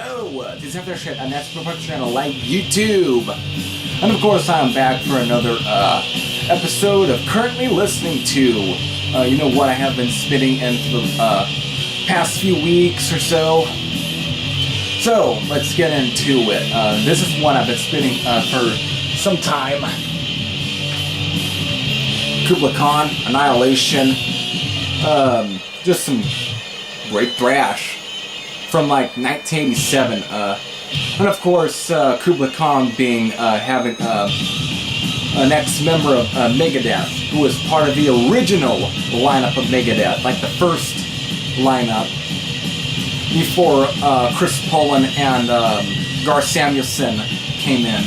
This is After Shit, and that's my channel like YouTube. And of course, I'm back for another episode of Currently Listening To. You know what I have been spitting in for the past few weeks or so. So, let's get into it. This is one I've been spitting for some time. Kublai Khan, Annihilation. Just some great thrash from like 1987, and of course Kublai Khan being having an ex-member of Megadeth, who was part of the original lineup of Megadeth, like the first lineup before Chris Poland and Gar Samuelson came in.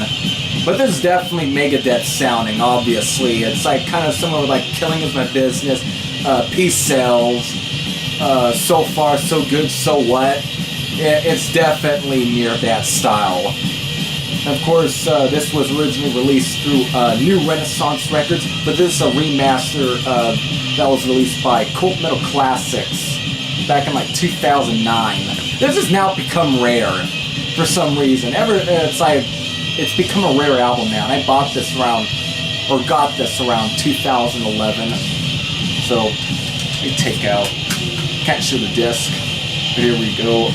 But this is definitely Megadeth sounding. Obviously, it's like kind of similar with like Killing Is My Business, Peace Sells. So Far, So Good, So What. It's definitely near that style. And of course, this was originally released through New Renaissance Records, but this is a remaster that was released by Cult Metal Classics back in like 2009. This has now become rare for some reason. It's become a rare album now, and I bought this around 2011. So, let me take out. Can't show the disc, but here we go.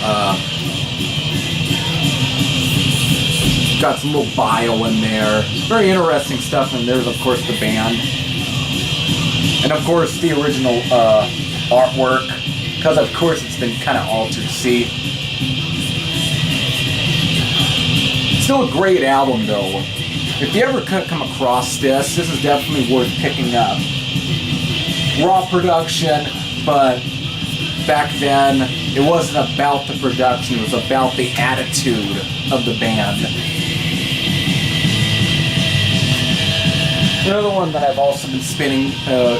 Got some little bio in there. Very interesting stuff, and there's of course the band. And of course the original artwork, because of course it's been kind of altered, see? Still a great album though. If you ever come across this is definitely worth picking up. Raw production, but back then, it wasn't about the production, it was about the attitude of the band. Another one that I've also been spinning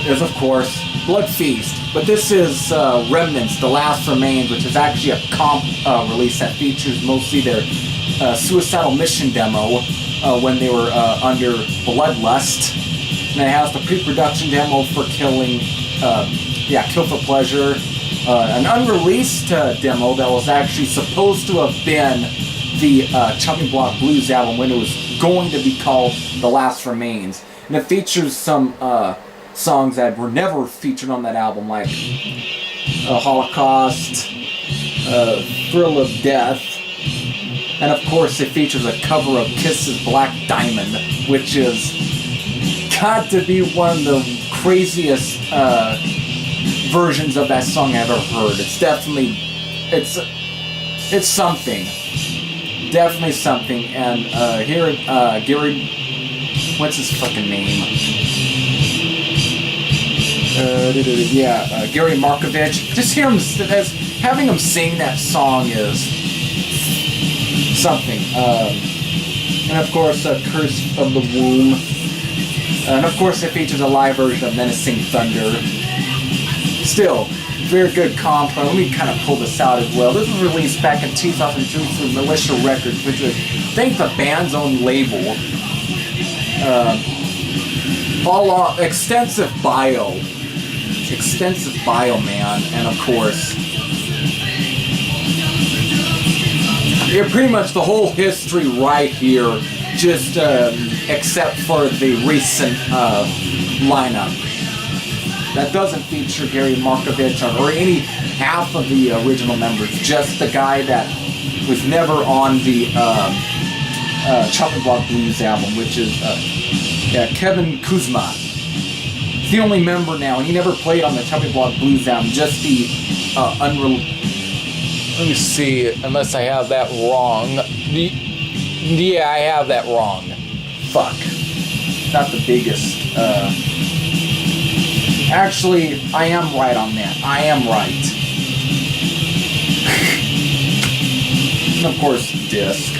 is, of course, Blood Feast. But this is Remnants, The Last Remains, which is actually a comp release that features mostly their Suicidal Mission demo when they were under Bloodlust. And it has the pre-production demo for Kill for Pleasure. An unreleased demo that was actually supposed to have been the Chopping Block Blues album when it was going to be called The Last Remains. And it features some songs that were never featured on that album, like Holocaust, Thrill of Death, and of course it features a cover of Kiss's Black Diamond, which is got to be one of the craziest versions of that song I've ever heard. It's definitely, it's something. Definitely something. And here, Gary, what's his fucking name? Gary Markovich. Just hear him, having him sing that song is something. And of course, Curse of the Womb. And of course, it features a live version of Menacing Thunder. Still, very good comp. Let me kind of pull this out as well. This was released back in 2002 through Militia Records, which is, I think, the band's own label. Extensive bio. Extensive bio, man. And of course, pretty much the whole history right here, just except for the recent lineup. That doesn't feature Gary Markovich or any half of the original members, just the guy that was never on the Chopping Block Blues album, which is Kevin Kuzma. He's the only member now, and he never played on the Chopping Block Blues album, just the Let me see, unless I have that wrong. Yeah, I have that wrong. Fuck. Not the biggest. Actually, I am right on that. I am right. And of course, disc.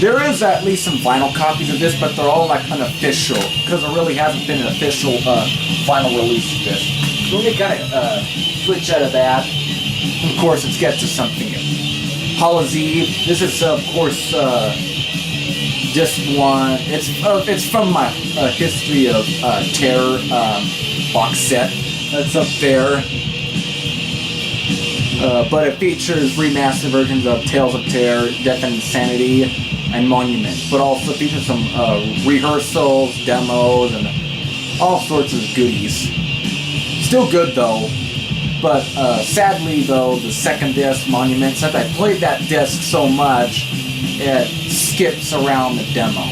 There is at least some vinyl copies of this, but they're all like unofficial, because there really hasn't been an official vinyl release of this. So let me kind of switch out of that. Of course, let's get to something else. Hallows Eve. This is, of course, just one. It's from my History of Terror box set. That's up there. But it features remastered versions of Tales of Terror, Death and Insanity, and Monument. But also features some rehearsals, demos, and all sorts of goodies. Still good though. But sadly though, the second disc, Monument, since I played that disc so much, it skips around the demo.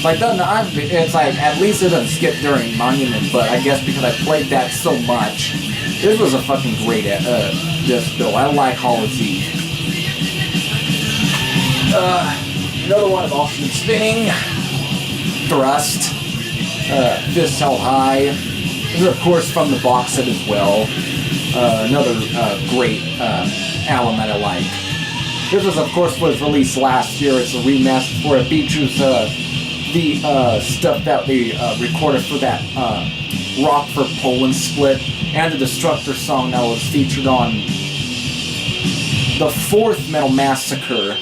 It's like, at least it doesn't skip during Monument, but I guess because I played that so much, this was a fucking great disc though. I like Hallows' Eve. Another one I've also been spinning, Thrust, Fist Held High. This is of course from the box set as well. Another great album that I like. This was of course was released last year. It's a remaster for it. Features the stuff that they recorded for that Rock for Poland split, and the Destructor song that was featured on the fourth Metal Massacre.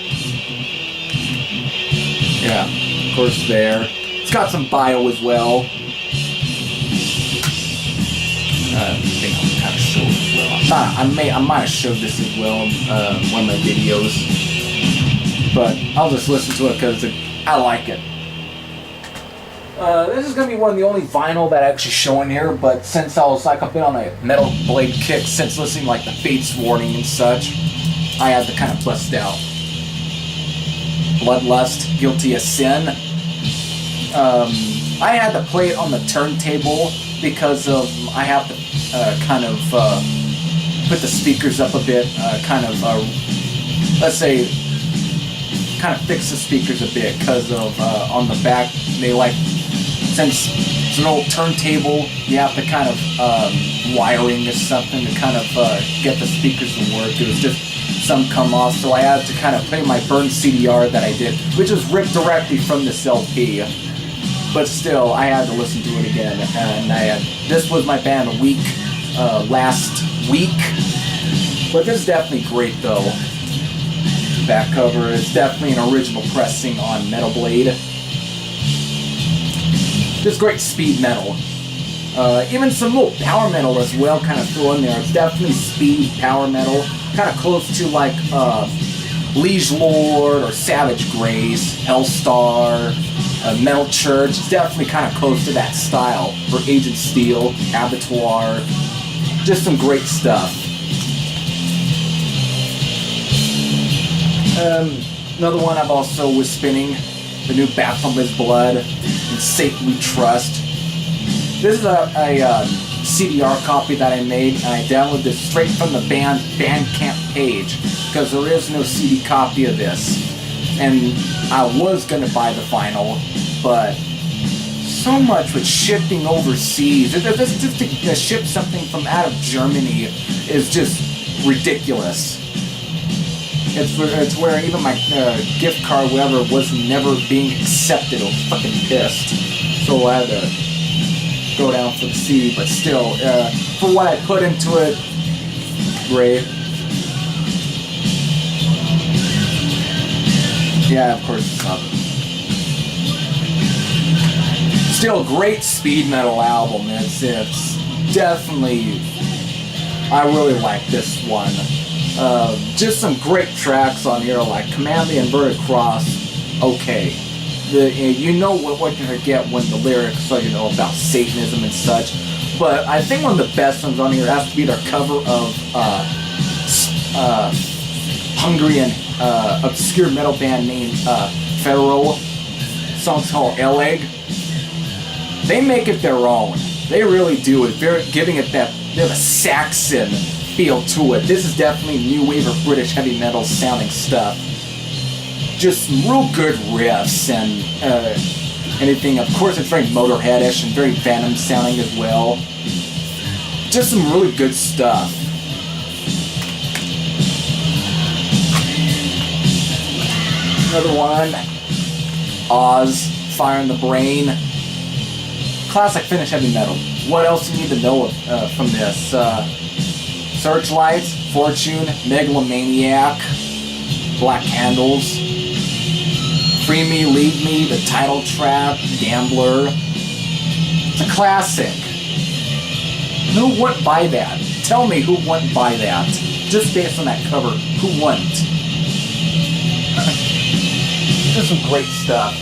Yeah, of course there. It's got some bio as well. I think I'll kind of show it as well. I might have showed this as well in one of my videos, but I'll just listen to it because I like it. This is going to be one of the only vinyl that I actually show in here, but since I've been on a Metal Blade kick since listening like the Fates Warning and such, I had to kind of bust out Bloodlust, Guilty as Sin. I had to play it on the turntable because of I have to kind of put the speakers up a bit, let's say, kind of fix the speakers a bit because of on the back they like, since it's an old turntable, you have to kind of wiring or something to kind of get the speakers to work. It was just some come off, so I had to kind of play my burned CDR that I did, which was ripped directly from this LP. But still, I had to listen to it again, and this was my band a week last week. But this is definitely great though. Back cover is definitely an original pressing on Metal Blade. Just great speed metal. Even some little power metal as well kind of throw in there. It's definitely speed power metal. Kind of close to like Liege Lord or Savage Grace, Hellstar, Metal Church. It's definitely kind of close to that style. Or Agent Steel, Abattoir. Just some great stuff. Another one I've also was spinning, the new Baphomet's Blood and Satan We Trust. This is a CDR copy that I made, and I downloaded this straight from the Bandcamp page because there is no CD copy of this. And I was going to buy the vinyl, but so much with shipping overseas. Just to ship something from out of Germany is just ridiculous. It's where even my gift card, whatever, was never being accepted. I was fucking pissed. So I had to go down for the CD, but still, for what I put into it, great. Yeah, of course it's not. Still, great speed metal album. It's definitely, I really like this one. Just some great tracks on here, like Command the Inverted Cross. Okay, you know what you're gonna get when the lyrics are, about Satanism and such. But I think one of the best ones on here has to be their cover of Hungarian obscure metal band named Federal. The song's called Eleg. They make it their own. They really do it. They're giving it that a Saxon feel to it. This is definitely new wave of British heavy metal sounding stuff. Just real good riffs and anything. Of course, it's very Motorhead-ish and very Venom sounding as well. Just some really good stuff. Another one, Oz, Fire in the Brain. Classic Finnish heavy metal. What else do you need to know from this? Searchlights, Fortune, Megalomaniac, Black Candles, Free Me, Leave Me, The Title Trap, Gambler. It's a classic. Who wouldn't buy that? Tell me who wouldn't buy that. Just based on that cover, who wouldn't? There's some great stuff.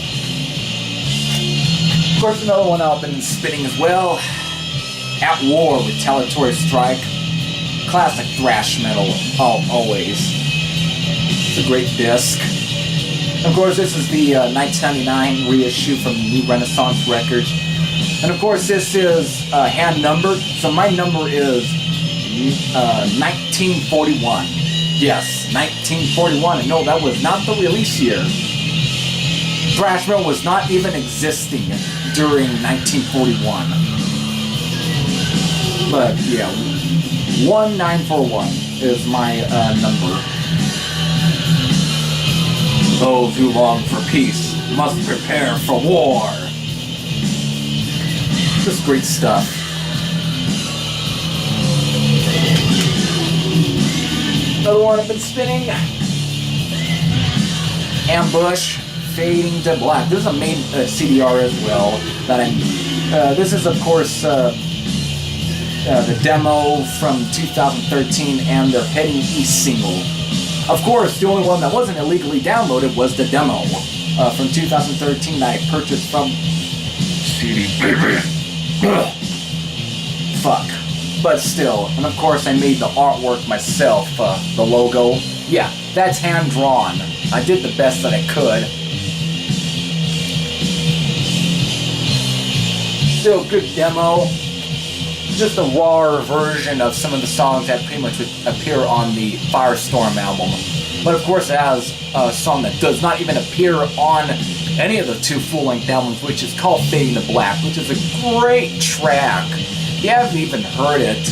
Of course, another one I've been spinning as well. At War, Retaliatory Strike. Classic thrash metal, always. It's a great disc. Of course, this is the 1999 reissue from New Renaissance Records. And of course, this is hand numbered, so my number is 1941. Yes, 1941. And no, that was not the release year. Thrash metal was not even existing during 1941. But yeah, 1941 is my number. Those who long for peace must prepare for war. Just great stuff. Another one I've been spinning. Ambush, Fading to Black. This is a main CDR as well. That I'm. This is of course the demo from 2013 and their Heading East single. Of course, the only one that wasn't illegally downloaded was the demo from 2013 that I purchased from CD Baby. Fuck. But still, and of course I made the artwork myself, the logo. Yeah, that's hand-drawn. I did the best that I could. Still good demo. Just a rawer version of some of the songs that pretty much would appear on the Firestorm album. But of course it has a song that does not even appear on any of the two full-length albums, which is called Fading to Black, which is a great track. If you haven't even heard it,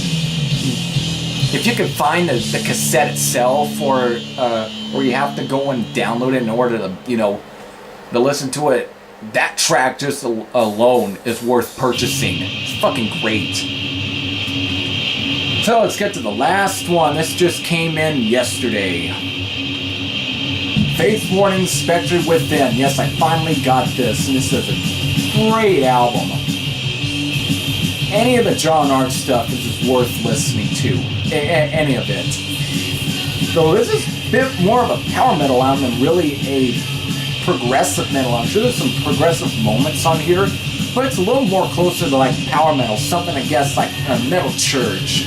if you can find the cassette itself, or you have to go and download it in order to, to listen to it, that track just alone is worth purchasing. It's fucking great. So let's get to the last one. This just came in yesterday. Faith Warning, Spectre Within. Yes, I finally got this, and this is a great album. Any of the John Arch stuff is just worth listening to. Any of it. So this is a bit more of a power metal album than really a progressive metal. I'm sure there's some progressive moments on here, but it's a little more closer to like power metal, something I guess like Metal Church.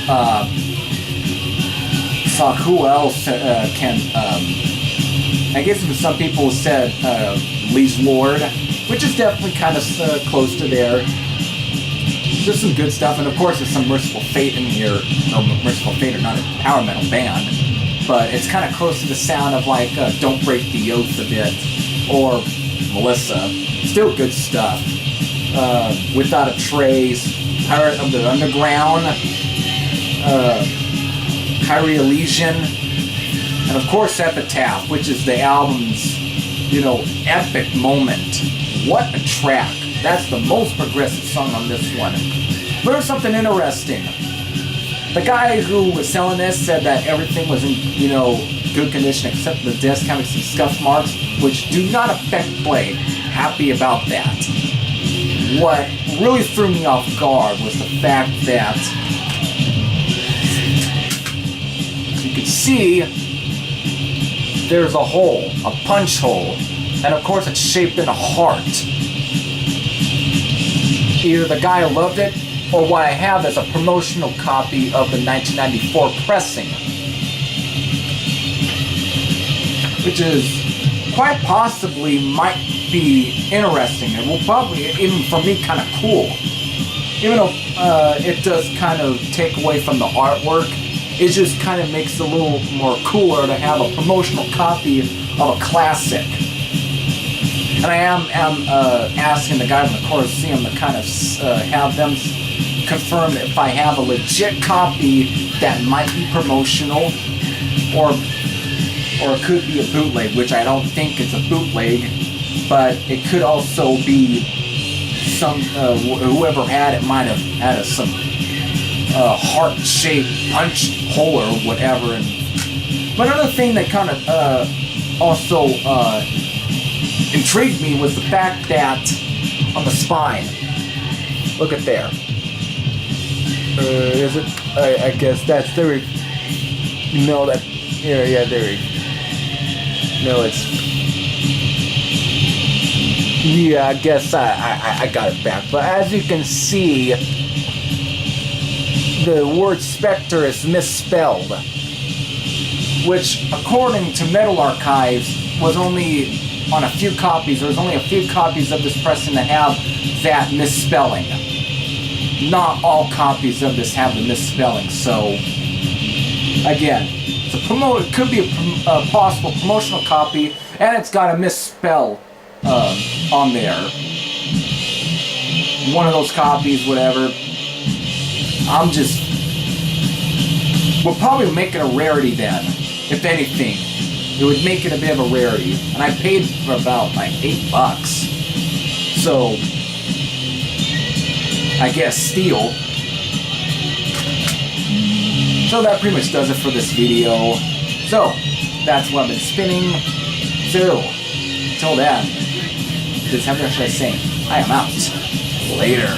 Fuck, who else can? I guess some people said Lee's Lord, which is definitely kind of close to there. There's some good stuff, and of course there's some Merciful Fate in here. No, Merciful Fate are not a power metal band, but it's kind of close to the sound of like Don't Break the Oath a bit, or Melissa. Still good stuff. Without a Trace, Pirate of the Underground, Kyrie Elysian, and of course Epitaph, which is the album's, epic moment. What a track. That's the most progressive song on this one. But there's something interesting. The guy who was selling this said that everything was in, good condition except the disc having some scuff marks, which do not affect play. Happy about that. What really threw me off guard was the fact that you could see there's a hole, a punch hole, and of course it's shaped in a heart. Either the guy loved it, or what I have is a promotional copy of the 1994 pressing, which is quite possibly might be interesting, and will probably, even for me, kind of cool. Even though it does kind of take away from the artwork, it just kind of makes it a little more cooler to have a promotional copy of a classic. And I am asking the guys in the Coliseum to kind of have them confirm if I have a legit copy that might be promotional, or it could be a bootleg, which I don't think it's a bootleg, but it could also be some whoever had it might have had some heart-shaped punch hole or whatever. But another thing that kind of also intrigued me was the fact that on the spine, look at there. Is it? I guess that's there. No, that. Yeah, there. No, it's. Yeah, I guess I got it back. But as you can see, the word Spectre is misspelled, which, according to Metal Archives, was only on a few copies. There was only a few copies of this pressing that have that misspelling. Not all copies of this have the misspelling. So, again, it could be a possible promotional copy, and it's got a misspell on there. One of those copies, whatever. We'll probably make it a rarity then, if anything. It would make it a bit of a rarity. And I paid for about like $8. So, I guess steal. So that pretty much does it for this video. So, that's what I've been spinning. So, until then, this is how should I say? I am out. Later.